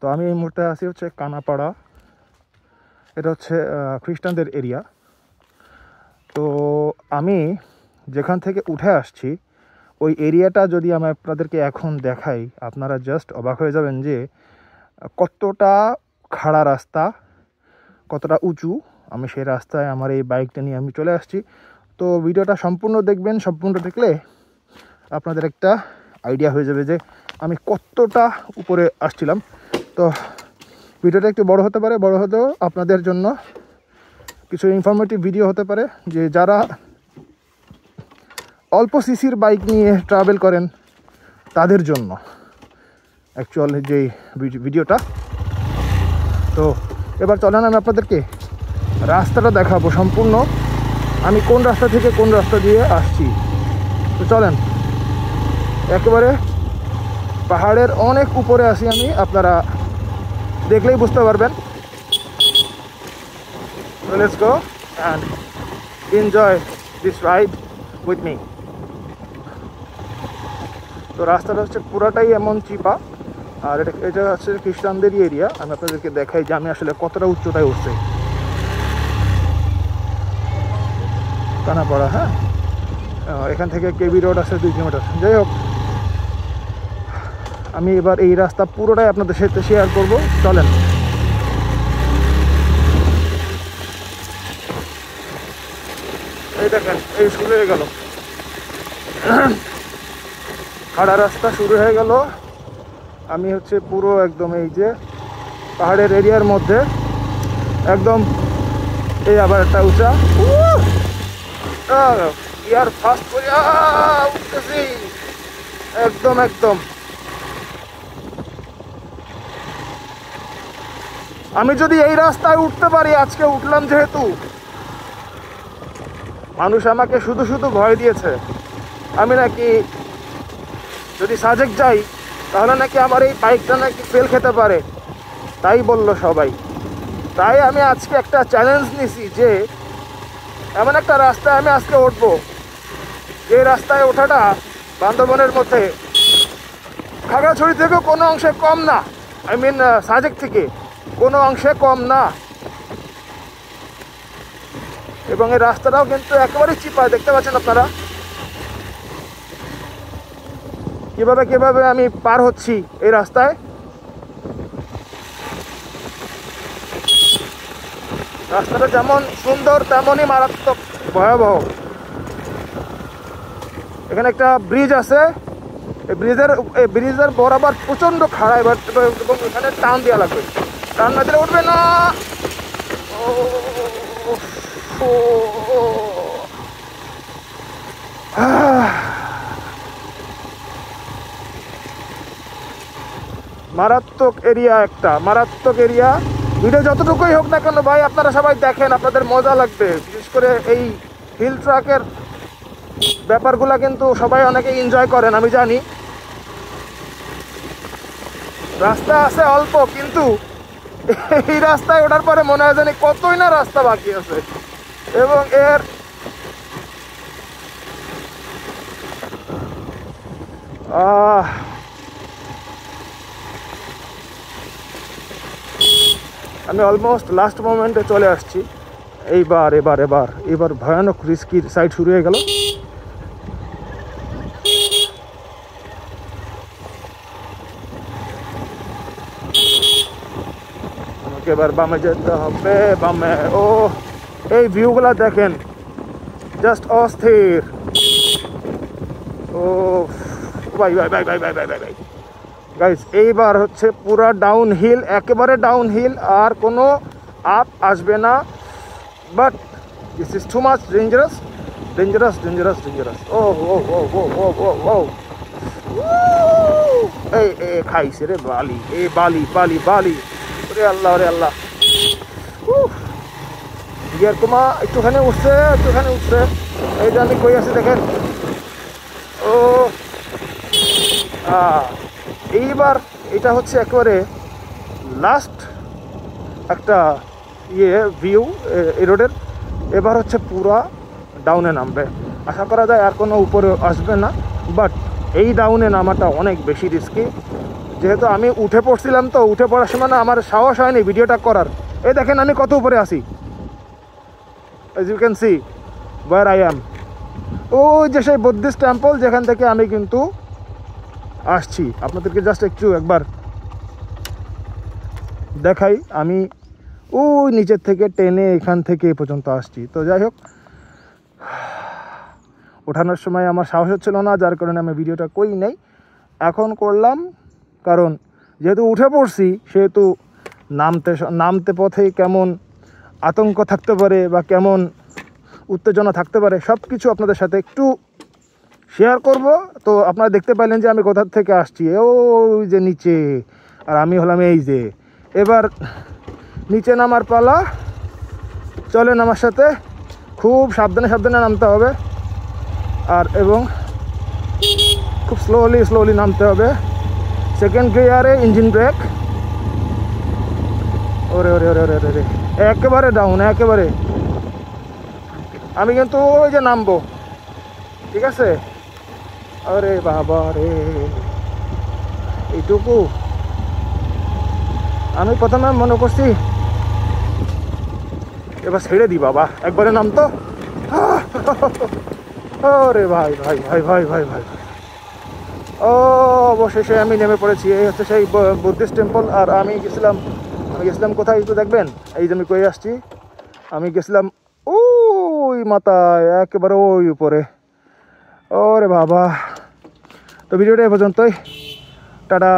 তো আমি এই মুহূর্তে আছি হচ্ছে কানাপাড়া, এটা হচ্ছে খ্রিস্টানদের এরিয়া। তো আমি যেখান থেকে উঠে আসছি ওই এরিয়াটা যদি আমি আপনাদেরকে এখন দেখাই, আপনারা জাস্ট অবাক হয়ে যাবেন যে কতটা খাড়া রাস্তা, কতটা উঁচু। আমি সেই রাস্তায় আমার এই বাইকটা নিয়ে আমি চলে আসছি। তো ভিডিওটা সম্পূর্ণ দেখবেন, সম্পূর্ণ দেখলে আপনাদের একটা আইডিয়া হয়ে যাবে যে আমি কতটা উপরে আসছিলাম। তো ভিডিওটা একটু বড় হতে পারে, বড় হতেও আপনাদের জন্য কিছু ইনফরমেটিভ ভিডিও হতে পারে, যে যারা অল্প সিসির বাইক নিয়ে ট্রাভেল করেন তাদের জন্য অ্যাকচুয়ালি যে ভিডিওটা। তো এবার চলেন আমি আপনাদেরকে রাস্তাটা দেখাবো সম্পূর্ণ, আমি কোন রাস্তা থেকে কোন রাস্তা দিয়ে আসছি। তো চলেন, একেবারে পাহাড়ের অনেক উপরে আসি আমি, আপনারা দেখলেই বুঝতে পারবেন। So let's go and enjoy this ride with me. তো রাস্তাটা হচ্ছে পুরাটাই এমন চিপা, আর এটা হচ্ছে খ্রিস্টানদেরই এরিয়া। আমি আপনাদেরকে দেখাই যে আমি আসলে কতটা উচ্চতায় উঠছি। কানাপাড়া, হ্যাঁ, এখান থেকে কেবি রোড আছে 2 কিলোমিটার। যাই হোক, আমি এবার এই রাস্তা পুরোটাই আপনাদের সাথে শেয়ার করব। চলেন। এই দেখেন, এই শুরু হয়ে গেল খাড়া রাস্তা, শুরু হয়ে গেল। আমি হচ্ছে পুরো একদম এই যে পাহাড়ের এরিয়ার মধ্যে একদম, এই আবার একটা উঁচা ইয়ার ফাস্ট করে উঠতেছি একদম একদম। আমি যদি এই রাস্তায় উঠতে পারি, আজকে উঠলাম যেহেতু, মানুষ আমাকে শুধু শুধু ভয় দিয়েছে আমি নাকি যদি সাজেক যাই তাহলে নাকি আমার এই বাইকটা নাকি ফেল খেতে পারে, তাই বলল সবাই। তাই আমি আজকে একটা চ্যালেঞ্জ নিছি যে এমন একটা রাস্তায় আমি আজকে উঠবো, যে রাস্তায় ওঠাটা বান্দরবনের মধ্যে খাগড়াছড়ি থেকেও কোনো অংশে কম না, আই মিন সাজেক থেকে কোনো অংশে কম না। এবং এই রাস্তাটাও কিন্তু একেবারেই চিপা, দেখতে পাচ্ছেন আপনারা কিভাবে আমি পার হচ্ছি এই রাস্তায়। রাস্তাটা যেমন সুন্দর তেমনই মারাত্মক ভয়াবহ। এখানে একটা ব্রিজ আছে, এই ব্রিজের বরাবর প্রচন্ড খাড়া, এবার এবং এখানে টান দেওয়া লাগবে, টান না দিলে উঠবে না। মারাত্মক এরিয়া, একটা মারাত্মক এরিয়া। ভিডিও যতটুকুই হোক না কেন ভাই, আপনারা সবাই দেখেন, আপনাদের মজা লাগবে। বিশেষ করে এই হিল ট্রাকের ব্যাপারগুলা কিন্তু সবাই অনেকে এনজয় করেন, আমি জানি। রাস্তা আছে অল্প, কিন্তু এই রাস্তায় ওঠার পরে মনে হয় জানি কতই না রাস্তা বাকি আছে। এবং এর আমি অলমোস্ট লাস্ট মোমেন্টে চলে আসছি। এবার ভয়ানক রিস্কি সাইড শুরু হয়ে গেল। আমাকে এবার বামে যেতে হবে, বামে। ও এই ভিউগুলা দেখেন, জাস্ট অস্থির। ও ভাই গাইস, এইবার হচ্ছে পুরা ডাউন হিল, একেবারে ডাউন হিল, আর কোনো আপ আসবে না। But this is too much dangerous. ও ও ও ও ও ও ও এই খাইছে রে বালি, বালি। রে আল্লাহ গিয়ার কমা, একটুখানি উঠছে। এই যে আমি কই আছি দেখেন। ও এইবার এটা হচ্ছে একেবারে লাস্ট একটা ভিউ এই রোডের। এবার হচ্ছে পুরা ডাউনে নামবে, আশা করা যায় আর কোনো উপরে আসবে না। বাট এই ডাউনে নামাটা অনেক বেশি রিস্কি, যেহেতু আমি উঠে পড়ছিলাম, তো উঠে পড়ার সময় না আমার সাহস হয়নি ভিডিওটা করার। এই দেখেন আমি কত উপরে আছি, as you can see where I am। ওই যে সেই বুদ্ধিস্ট টেম্পল যেখান থেকে আমি কিন্তু আসছি, আপনাদেরকে জাস্ট একবার দেখাই। আমি ওই নিচের থেকে টেনে এখান থেকে এ পর্যন্ত আসছি। তো যাই হোক, ওঠানোর সময় আমার সাহস হচ্ছিল না, যার কারণে আমি ভিডিওটা করি নাই। এখন করলাম, কারণ যেহেতু উঠে পড়ছি, সেহেতু নামতে পথে কেমন আতঙ্ক থাকতে পারে বা কেমন উত্তেজনা থাকতে পারে, সব কিছু আপনাদের সাথে একটু শেয়ার করব। তো আপনারা দেখতে পাইলেন যে আমি কোথা থেকে আসছি, ওই যে নিচে, আর আমি হলাম এই যে। এবার নিচে নামার পালা, চলেন আমার সাথে। খুব সাবধানে সাবধানে নামতে হবে, আর এবং খুব স্লোলি নামতে হবে। সেকেন্ড গিয়ারে ইঞ্জিন ব্রেক, ওরে ওরে ওরে ওরে ওরে, একেবারে ডাউন, একেবারে। আমি কিন্তু ওই যে নামবো, ঠিক আছে? আরে বাবা রে, এইটুকু আমি প্রথমে মনে করছি এবার ছেড়ে দিই বাবা, একবারে নামতো। আরে ভাই ভাই ভাই ভাই ভাই ভাই, ও অবশেষে আমি নেমে পড়েছি। এই হচ্ছে সেই বুদ্ধিস্ট টেম্পল। আর আমি গেছিলাম কোথায় একটু দেখবেন, এই যে আমি কই আসছি, আমি গেছিলাম ওই মাথায়, একেবারে ওই উপরে। ওরে বাবা, তো ভিডিওটা এ পর্যন্তই, টাটা।